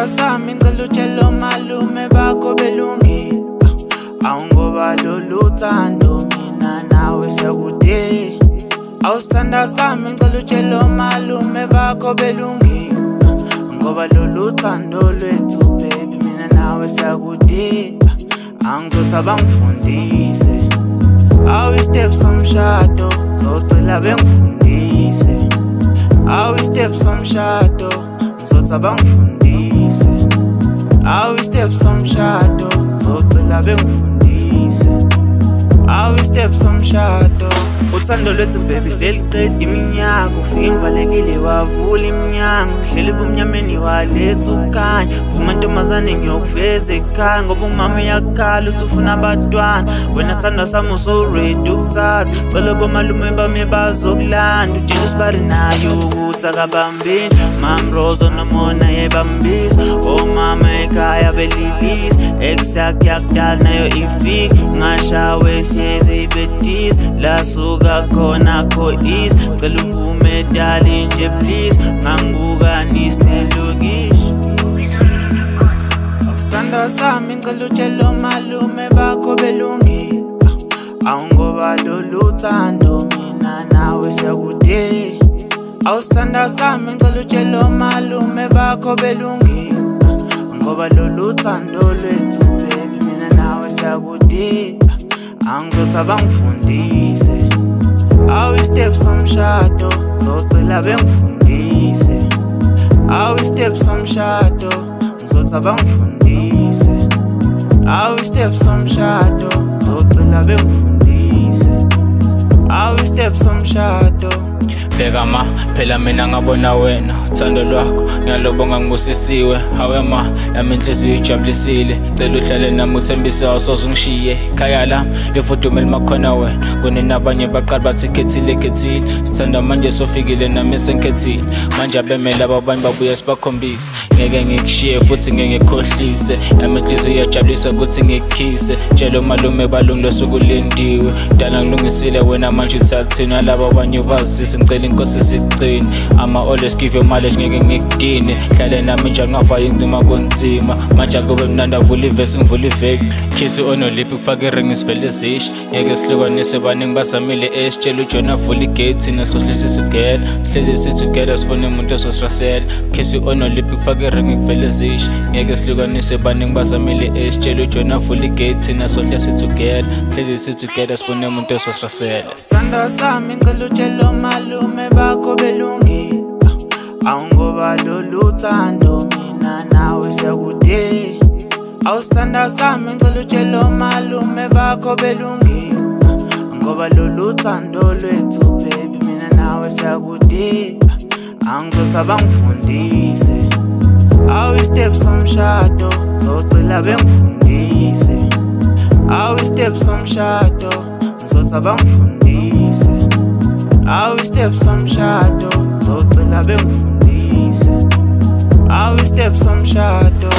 Sithandwa sami ngicela utshele omalume bakho belungile. Awungoba lolu uthando mina nawe siyakude. Awusithandwa sami ngicela utshele omalume bakho belungile. Ngoba lolu uthando lwethu baby mina nawe siyakude. Angizothi abangifundise awu steps somshado zocela bengifundise. Awu steps somshado ngizothi abangifundise. Awu steps somshado zocela bengifundise. Awu steps somshado uthando lwethu baby seliqeda iminyaka. Ufike ngivalekile wavula iminyango. Uhleli bumnyameni waletha ukukhanya. Vuma ntombazane ngiyokuveza ekhaya. Ngoba umama uyakhala uthi ufuna abantwana. Wena sithandwa sami so ready ukuthatha. Cela bomalume bami bazokulanda. Utshela bari nayo ukuthi akabambini. Mam Rose nomona yebambisa. Omama ekhaya belilisa. Exact yakudala nayo ifika. Ngashawe siyeze ibetisa. Lasuka khona khois. Cela uvume darling nje please. Ngangibukanisi nelokishi. Sithandwa sami ngicela utshele omalume bakho belungile. Awungoba lolu uthando mina nawe siyakude. Awusithandwa sami ngicela utshele omalume bakho belungile. Ngoba lolu uthando lwethu baby mina nawe siyakude. Angizothi abangifundise awu steps somshado zocela bengifundise. Awu steps somshado ngizothi abangifundise. Awu steps somshado zocela bengifundise. Awu steps somshado bheka ma phela mina ngabona wena uthando lwakho ngiyalobonga ngibusisiwe. Hawe ma yami inhliziyo ijabulisile. Cela uhlale nami uthembise awusoze ungishiye. Khaya lami lifudumele makhona wena. Kunenabanye baqala bathi khethile. Sithanda manje sofikile nami sengikhethile. Manje abemela abanye babuye sibakhombise. Ngeke ngikushiye futhi ngeke ngikhohlise. Yami inhliziyo iyajabulisa ukuthi ngikukhise. Tshela umalume balungile sokulindiwe. Dala ngilungisile wena manje uthathina. Laba abanye ubazise ngicela inkosi siqine. Ama always give your mileage ngeke ngikudine. Hlale nami njalo ngafaya inzima kunzima. Manje akube mnandi avula ivesi ngivula iveki. Kiss onoliphi kufaka iring isivele zishi. Ngeke sihlukanise baningi bazamile esitshela uJona vula igate thina sohlezi together. Hlezi together sifune umuntu ososrasela. Kiss onoliphi kufaka iring kuvele zishi. Ngeke sihlukanise baningi bazamile esitshela uJona vula igate thina sohlezi together. Hlezi together sifune umuntu ososrasela. Sithandwa sami ngicela utshele omalume bakho belungile. Awungoba lolu uthando mina nawe siyakude. Awusithandwa sami ngicela utshele omalume bakho belungile. Ngoba lolu uthando lwethu baby mina nawe siyakude. Angizothi abangifundise awu steps somshado zocela bengifundise. Awu steps somshado ngizothi abangifundise. Awu steps somshado zocela bengifundise. Awu steps somshado